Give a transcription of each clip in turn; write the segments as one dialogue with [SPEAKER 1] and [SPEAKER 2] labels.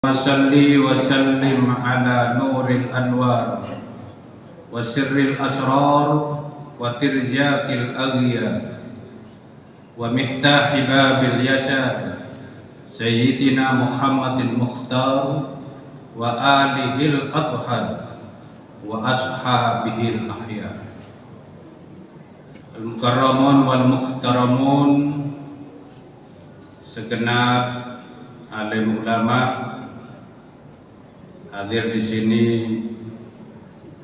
[SPEAKER 1] Wasalli wa sallim ala nuril anwar wa sirril asrar wa tirjakil aghyar wa miftahi babil yasar sayyidina Muhammadin mukhtar wa alihil adhar wa ashabihil ahyar. Al-mukarramun wal muhtaramun, segenap alim ulama hadir di sini,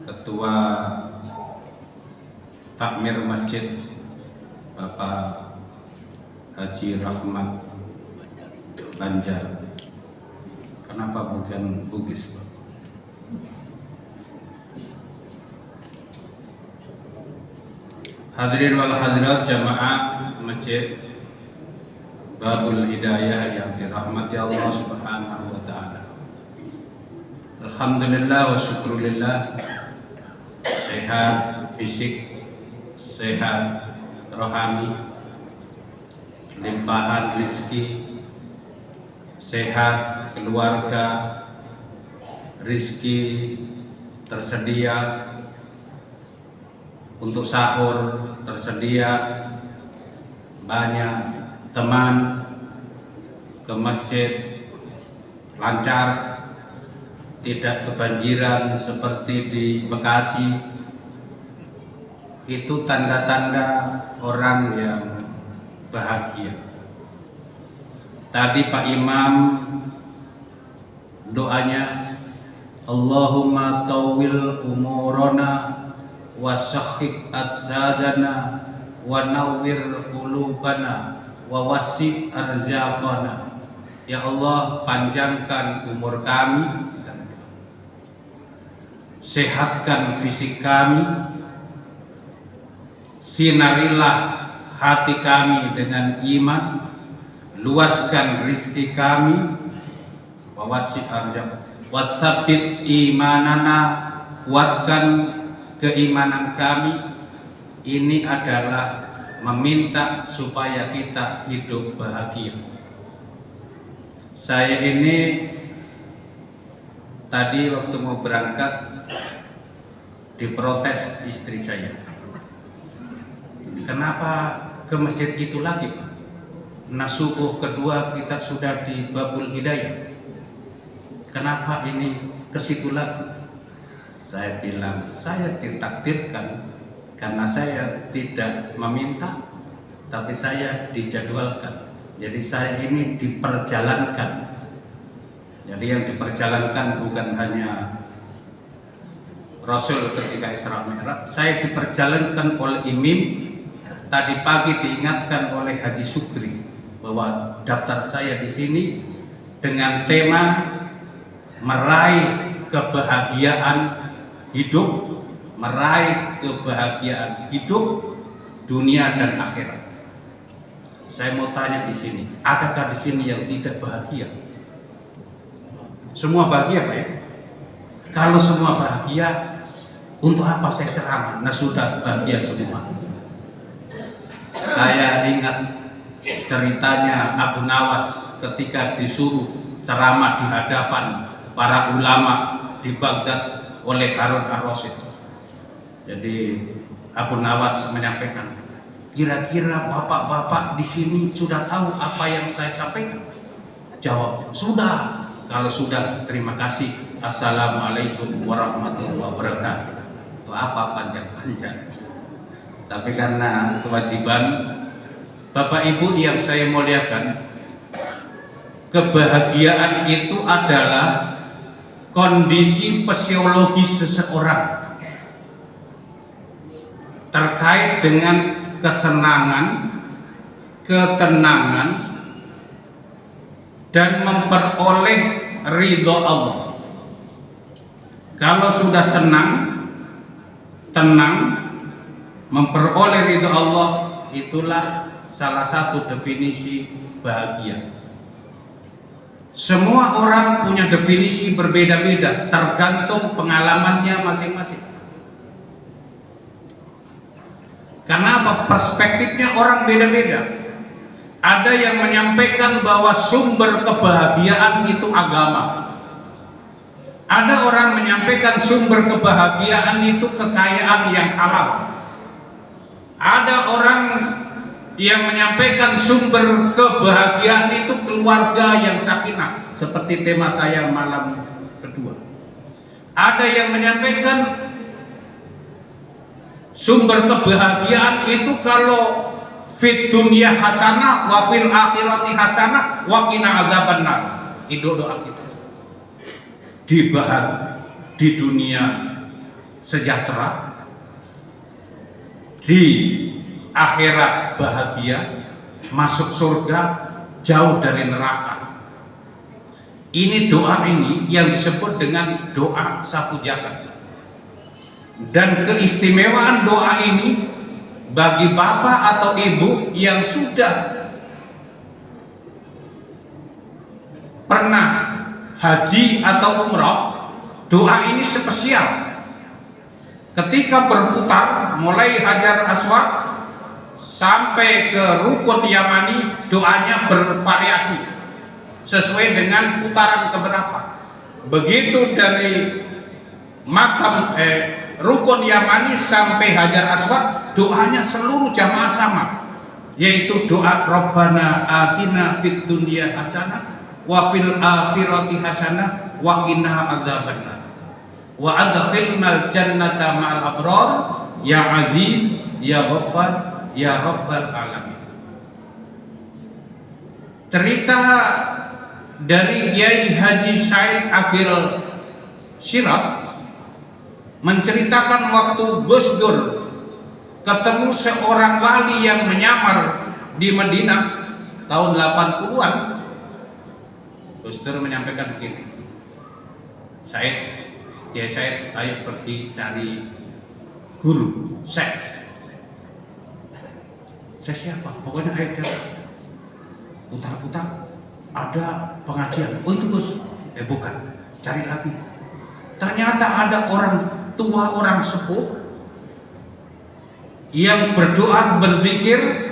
[SPEAKER 1] Ketua Takmir Masjid Bapak Haji Rahmat Banjar. Kenapa bukan Bugis? Hadirin wal hadirat jamaah Masjid Babul Hidayah yang dirahmati Allah Subhanahu wa taala. Alhamdulillah wa syukurillah, sehat fisik, sehat rohani, limpahan rezeki, sehat keluarga, rizki tersedia untuk sahur, tersedia banyak teman ke masjid lancar, tidak kebanjiran seperti di Bekasi. Itu tanda-tanda orang yang bahagia. Tadi Pak Imam doanya, Allahumma tawil umurana wa sahhih ajsadana wa nawwir qulubana wa wasi' arzaqana. Ya Allah, panjangkan umur kami, sehatkan fisik kami, sinarilah hati kami dengan iman, luaskan rizki kami, wa wasi' arzaqana wa tsabbit imanana, kuatkan keimanan kami. Ini adalah meminta supaya kita hidup bahagia. Saya ini tadi waktu mau berangkat diprotes istri saya. Kenapa ke masjid itu lagi, Pak? Nah, subuh kedua kita sudah di Babul Hidayah. Kenapa ini ke situ lagi? Saya bilang, saya ditakdirkan karena saya tidak meminta, tapi saya dijadwalkan. Jadi saya ini diperjalankan. Jadi yang diperjalankan bukan hanya Rasul ketika Isra Mi'raj, saya diperjalankan oleh Imim. Tadi pagi diingatkan oleh Haji Sukri bahwa daftar saya di sini dengan tema meraih kebahagiaan hidup, meraih kebahagiaan hidup dunia dan akhirat. Saya mau tanya di sini, adakah di sini yang tidak bahagia? Semua bahagia, Pak ya? Kalau semua bahagia, untuk apa saya ceramah? Nah, sudah bahagia semua. Saya ingat ceritanya Abu Nawas ketika disuruh ceramah di hadapan para ulama di Baghdad oleh Harun ar-Rasyid. Jadi Abu Nawas menyampaikan, kira-kira bapak-bapak di sini sudah tahu apa yang saya sampaikan? Jawab, sudah. Kalau sudah, terima kasih. Assalamualaikum warahmatullahi wabarakatuh. Itu apa panjang-panjang? Tapi karena kewajiban Bapak Ibu yang saya muliakan, kebahagiaan itu adalah kondisi fisiologis seseorang terkait dengan kesenangan, ketenangan, dan memperoleh ridho Allah. Kalau sudah senang, tenang, memperoleh ridho Allah, itulah salah satu definisi bahagia. Semua orang punya definisi berbeda-beda, tergantung pengalamannya masing-masing. Karena apa? Perspektifnya orang beda-beda. Ada yang menyampaikan bahwa sumber kebahagiaan itu agama. Ada orang menyampaikan sumber kebahagiaan itu kekayaan yang halal. Ada orang yang menyampaikan sumber kebahagiaan itu keluarga yang sakinah, seperti tema saya malam kedua. Ada yang menyampaikan sumber kebahagiaan itu kalau fit dunya hasanah wa fil akhirati hasanah wa qina adzabannar. Itu doa kita. Di dunia sejahtera, di akhirat bahagia, masuk surga, jauh dari neraka. Ini doa ini yang disebut dengan doa sapu jagat. Dan keistimewaan doa ini bagi bapak atau ibu yang sudah pernah haji atau umrah, doa ini spesial. Ketika berputar mulai Hajar Aswad sampai ke Rukun Yamani, doanya bervariasi sesuai dengan putaran keberapa. Begitu dari makam Rukun Yamani sampai Hajar Aswad, doanya seluruh jamaah sama, yaitu doa Rabbana atina fid dunya hasanah wa fil akhirati hasanah wa qina adzabannar wa adkhilnal jannata ma'al abrar ya aziz ya ghaffar ya rabbal alamin. Cerita dari Kiai Haji Said Akhil Siraj menceritakan waktu Gus Dur ketemu seorang wali yang menyamar di Madinah tahun 80-an. Gus Dur menyampaikan begini, Kiai Said, ayo pergi cari guru. Saya siapa? Pokoknya ayo putar-putar, ada pengajian. Oh itu Gus? Bukan, cari lagi. Ternyata ada orang tua, orang sepuh yang berdoa, berzikir.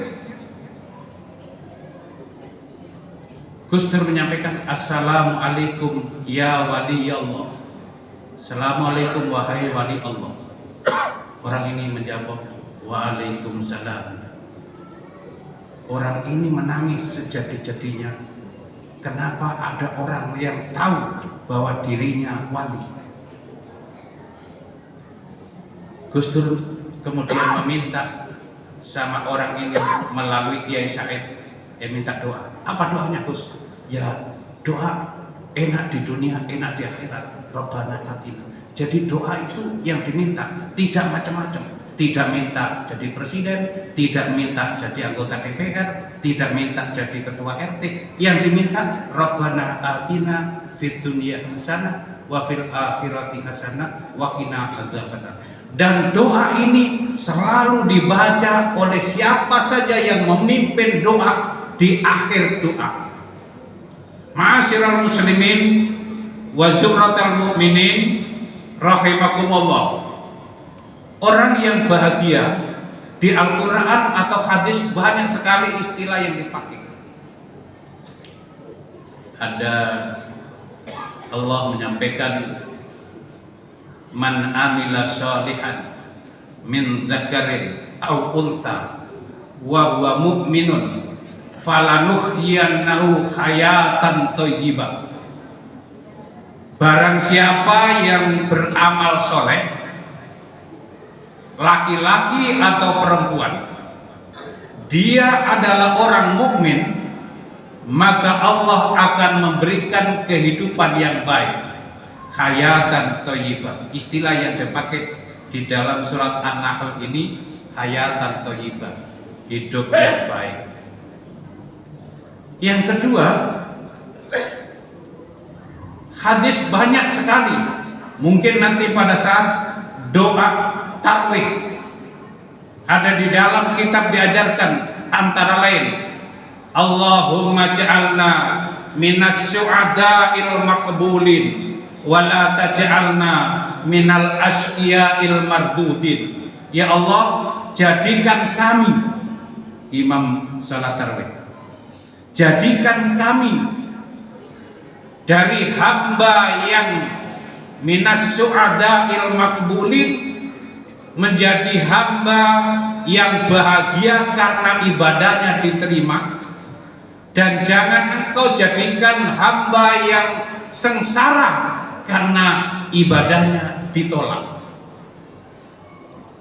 [SPEAKER 1] Gus Dur menyampaikan, Assalamualaikum ya wali Allah. Assalamualaikum wahai wali Allah. Orang ini menjawab, Waalaikumsalam. Orang ini menangis sejadi-jadinya. Kenapa ada orang yang tahu bahwa dirinya wali? Gus Dur kemudian meminta sama orang ini melalui Kiai Said, minta doa. Apa doanya Gus? Ya doa enak di dunia, enak di akhirat. Rabbana atina. Jadi doa itu yang diminta, tidak macam-macam. Tidak minta jadi presiden, tidak minta jadi anggota DPR, tidak minta jadi ketua RT. Yang diminta Rabbana atina fid dunya hasanah wa fil akhirati hasanah wa qina adzabannar. Dan doa ini selalu dibaca oleh siapa saja yang memimpin doa di akhir doa. Ma'asyiral muslimin wa zumratal mu'minin rahimakumullah. Orang yang bahagia di Al-Quran atau hadis banyak sekali istilah yang dipakai. Ada Allah menyampaikan, man amila sholihan min dzakarin aw untha wa huwa mu'minun falanuhyiyannahu hayatan thayyibah. Barang siapa yang beramal soleh, laki-laki atau perempuan, dia adalah orang mukmin, maka Allah akan memberikan kehidupan yang baik, hayatan thayyibah. Istilah yang dipakai di dalam surat An-Nahl ini, hayatan thayyibah, hidup yang baik. Yang kedua, hadis banyak sekali. Mungkin nanti pada saat doa tarawih ada di dalam kitab diajarkan, antara lain Allahumma ja'alna minas syu'ada'il maqbulin wa la taj'alna minal asqiya'il mardudin. Ya Allah, jadikan kami, imam salat tarawih, jadikan kami dari hamba yang minas su'ada'il maqbulin, menjadi hamba yang bahagia karena ibadahnya diterima, dan jangan engkau jadikan hamba yang sengsara karena ibadahnya ditolak.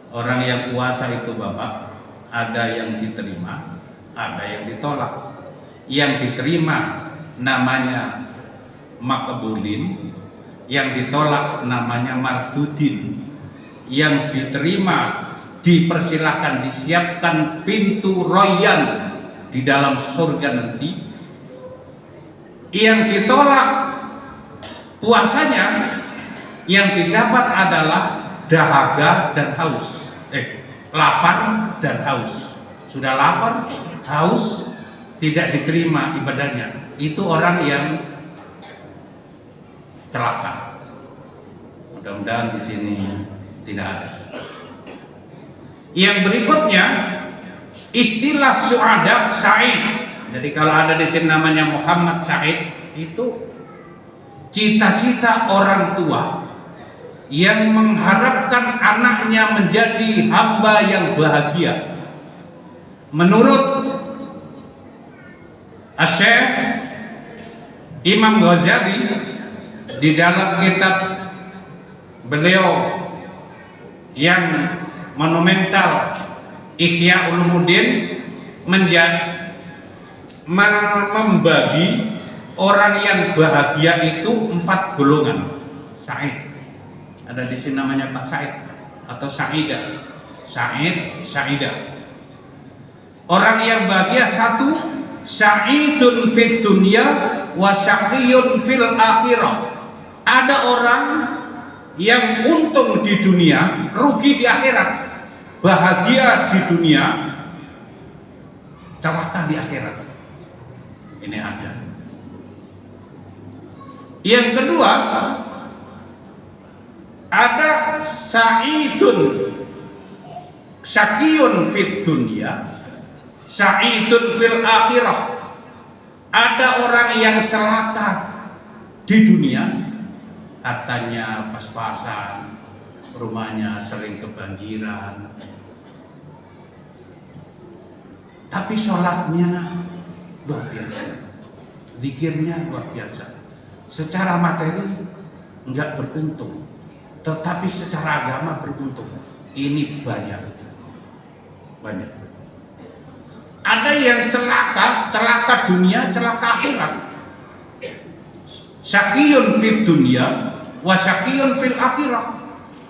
[SPEAKER 1] Orang yang puasa itu Bapak, ada yang diterima, ada yang ditolak. Yang diterima namanya makbulin, yang ditolak namanya mardudin. Yang diterima dipersilakan, disiapkan pintu royan di dalam surga nanti. Yang ditolak puasanya, yang didapat adalah dahaga dan haus, lapar dan haus. Sudah lapar, haus, tidak diterima ibadahnya. Itu orang yang celaka. Mudah-mudahan di sini tidak ada. Yang berikutnya, istilah su'ada Sa'id. Jadi kalau ada di sini namanya Muhammad Sa'id, itu cita-cita orang tua yang mengharapkan anaknya menjadi hamba yang bahagia. Menurut Syekh Imam Ghazali di dalam kitab beliau yang monumental Ihya Ulumuddin, membagi orang yang bahagia itu 4 golongan. Sa'id, ada di sini namanya Pak Sa'id atau Sa'idah. Sa'id, Sa'idah. Orang yang bahagia, 1, sa'idun fid dunya wa syaqiyun fil akhirah. Ada orang yang untung di dunia, rugi di akhirat. Bahagia di dunia, celaka di akhirat. Ini ada. Yang kedua, ada sa'idun syaqiyun fid dunya, sa'idun fil akhirah. Ada orang yang celaka di dunia, hartanya pas-pasan, rumahnya sering kebanjiran, tapi sholatnya luar biasa, zikirnya luar biasa. Secara materi enggak beruntung, tetapi secara agama beruntung. Ini banyak. Ada yang celaka dunia, celaka akhirat. Syaqiyun fid dunya wa syaqiyun fil akhirah.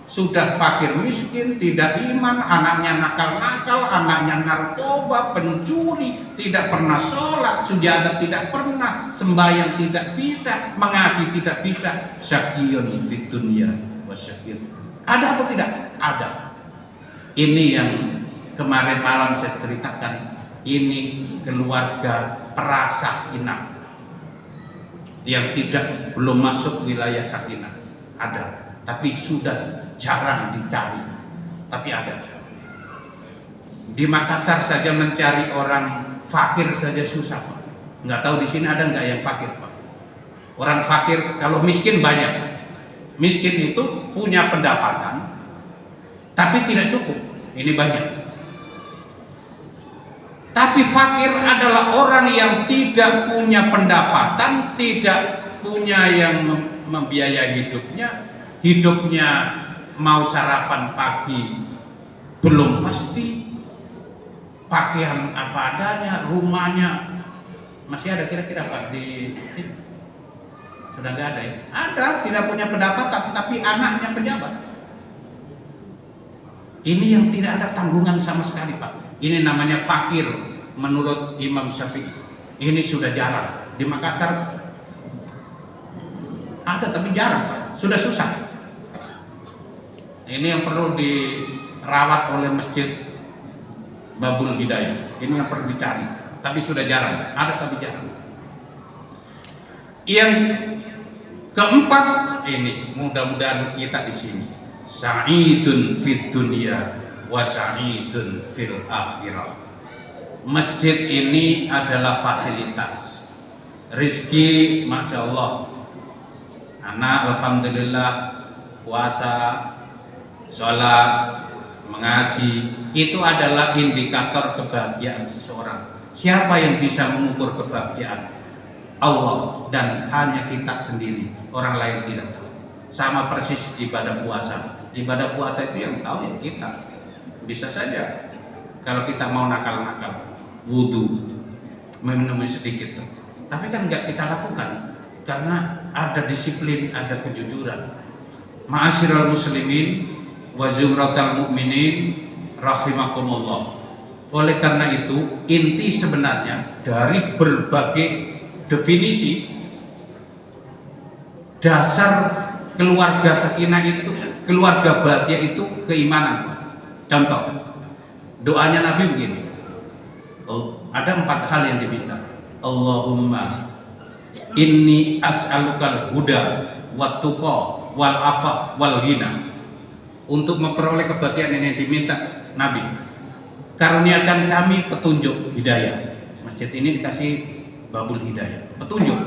[SPEAKER 1] Sudah fakir miskin, tidak iman, anaknya nakal-nakal, anaknya narkoba, pencuri, tidak pernah sholat, sujadah tidak pernah, sembahyang tidak bisa, mengaji tidak bisa. Syaqiyun fid dunya wa syaqiyun. Ada atau tidak? Ada. Ini yang kemarin malam saya ceritakan. Ini keluarga prasakinah yang belum masuk wilayah sakinah. Ada, tapi sudah jarang dicari, tapi ada. Di Makassar saja mencari orang fakir saja susah, Pak. Nggak tahu di sini ada nggak yang fakir, Pak? Orang fakir, kalau miskin banyak. Miskin itu punya pendapatan, tapi tidak cukup. Ini banyak. Tapi fakir adalah orang yang tidak punya pendapatan, tidak punya yang membiayai hidupnya mau sarapan pagi belum pasti, pakaian apa adanya, rumahnya masih ada kira-kira Pak di sudah nggak ada ya? Ada, tidak punya pendapatan tapi anaknya pejabat. Ini yang tidak ada tanggungan sama sekali Pak. Ini namanya fakir menurut Imam Syafi'i. Ini sudah jarang. Di Makassar ada tapi jarang, sudah susah. Ini yang perlu dirawat oleh Masjid Babul Hidayah. Ini yang perlu dicari, tapi sudah jarang. Ada tapi jarang. Yang keempat ini, mudah-mudahan kita di sini sa'idun fid dunya wa sa'idun fil akhirah. Masjid ini adalah fasilitas, rizki, masya Allah. Nah, Anak alhamdulillah puasa, sholat, mengaji, itu adalah indikator kebahagiaan seseorang. Siapa yang bisa mengukur kebahagiaan? Allah, dan hanya kita sendiri, orang lain tidak tahu. Sama persis ibadah puasa. Ibadah puasa itu yang tahu ya kita. Bisa saja kalau kita mau nakal-nakal, wudhu, minum sedikit, tapi kan nggak kita lakukan karena ada disiplin, ada kejujuran. Ma'asyiral muslimin wa zumratal mu'minin rahimakumullah. Oleh karena itu, inti sebenarnya dari berbagai definisi dasar keluarga sakinah itu, keluarga bahagia itu keimanan. Contoh, doanya Nabi begini. Ada 4 hal yang diminta. Allahumma inni as'alukal huda wat tuqa wal afaf wal ghina. Untuk memperoleh kebahagiaan ini yang diminta Nabi, karuniakan kami petunjuk hidayah. Masjid ini dikasih babul hidayah, petunjuk.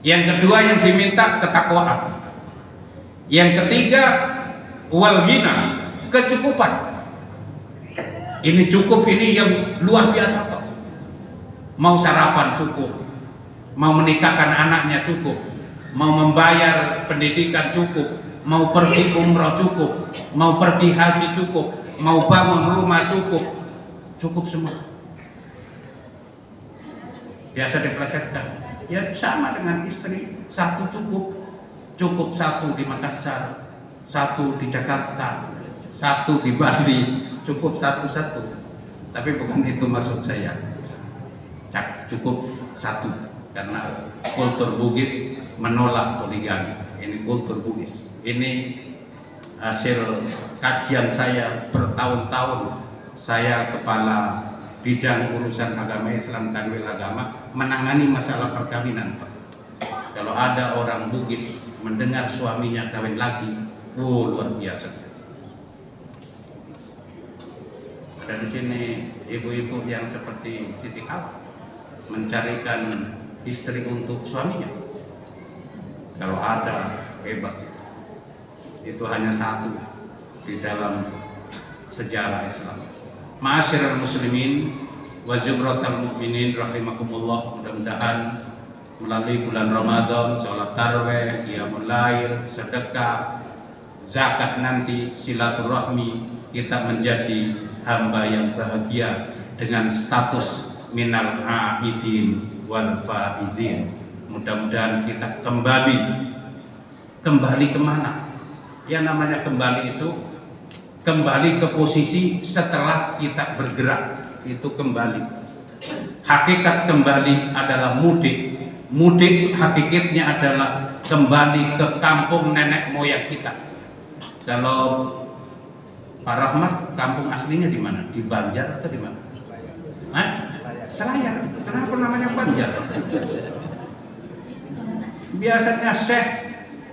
[SPEAKER 1] Yang kedua yang diminta ketakwaan. Yang ketiga wal ghina, kecukupan. Ini cukup, ini yang luar biasa kok. Mau sarapan cukup, mau menikahkan anaknya cukup, mau membayar pendidikan cukup, mau pergi umroh cukup, mau pergi haji cukup, mau bangun rumah cukup, cukup semua. Biasa dipelesetkan, ya sama dengan istri, satu cukup 1 di Makassar, 1 di Jakarta, 1 di Bali, cukup 1. Tapi bukan itu maksud saya. Cukup 1, karena kultur Bugis menolak poligami. Ini kultur Bugis. Ini hasil kajian saya bertahun-tahun. Saya kepala bidang urusan agama Islam dan wil agama, menangani masalah perkawinan, Pak. Kalau ada orang Bugis mendengar suaminya kawin lagi, luar biasa. Ada di sini ibu-ibu yang seperti Siti Hawa mencarikan istri untuk suaminya. Kalau ada, hebat itu. Itu hanya 1 di dalam sejarah Islam. Ma'asyiral muslimin wa zumratal mu'minin rahimakumullah. Mudah-mudahan melalui bulan Ramadan, sholat tarawih, qiyamul lail, sedekah, zakat nanti, silaturahmi, kita menjadi hamba yang bahagia dengan status minal aidin wal faizin. Mudah-mudahan kita kembali kemana? Yang namanya kembali itu kembali ke posisi setelah kita bergerak, itu kembali. Hakikat kembali adalah mudik. Mudik hakikatnya adalah kembali ke kampung nenek moyang kita. Kalau Pak Rahmat, kampung aslinya di mana? Di Banjar atau di mana? Selayar. Kenapa namanya Banjar? Biasanya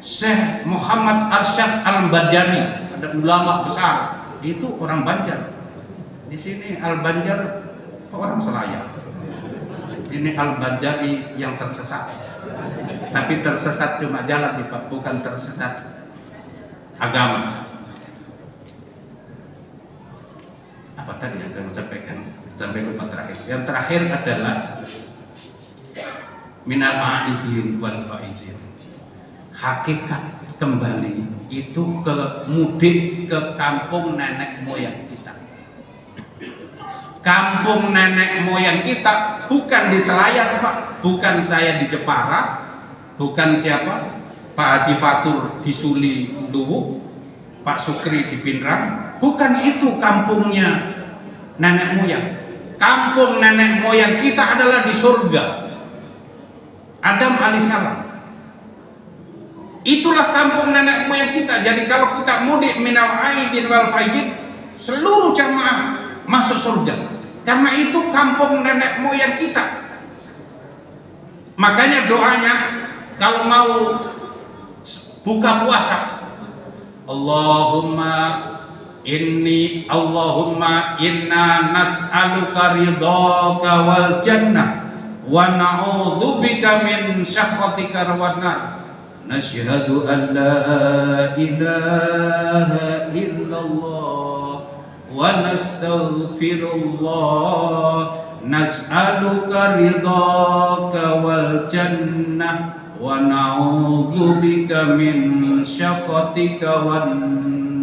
[SPEAKER 1] Syekh Muhammad Arsyad Al-Banjari, ada ulama besar, itu orang Banjar. Di sini Al-Banjar orang Selayar. Ini Al-Banjari yang tersesat. Tapi tersesat cuma jalan, bukan tersesat agama. Apa tadi yang saya mau sampaikan? Sampai lupa terakhir. Yang terakhir adalah minal aidin wal faizin. Hakikat kembali itu ke mudik ke kampung nenek moyang kita. Kampung nenek moyang kita bukan di Selayar, Pak. Bukan saya di Jepara, bukan siapa, Pak Haji Fatur di Suli Luwu, Pak Sukri di Pinrang. Bukan itu kampungnya nenek moyang. Kampung nenek moyang kita adalah di surga. Adam alaihissalam. Itulah kampung nenek moyang kita. Jadi kalau kita mudik minal aidin wal faizin, seluruh jamaah masuk surga. Karena itu kampung nenek moyang kita. Makanya doanya kalau mau buka puasa, Allahumma inna nas'aluka ridhaka wal jannah wa na'udzubika min syakhatika wan nar. Nashhadu an la ilaha illallah wa nastaghfirullah, nas'aluka ridhaka wal jannah wa na'udzubika min syakhatika wan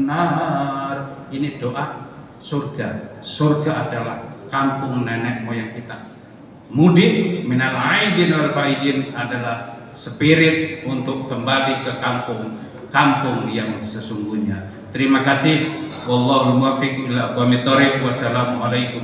[SPEAKER 1] nar. Ini doa surga. Surga adalah kampung nenek moyang kita. Mudik minal aidin wal faidin adalah spirit untuk kembali ke kampung yang sesungguhnya. Terima kasih. Wallahul muwaffiq ila aqwamit thoriq. Wassalamualaikum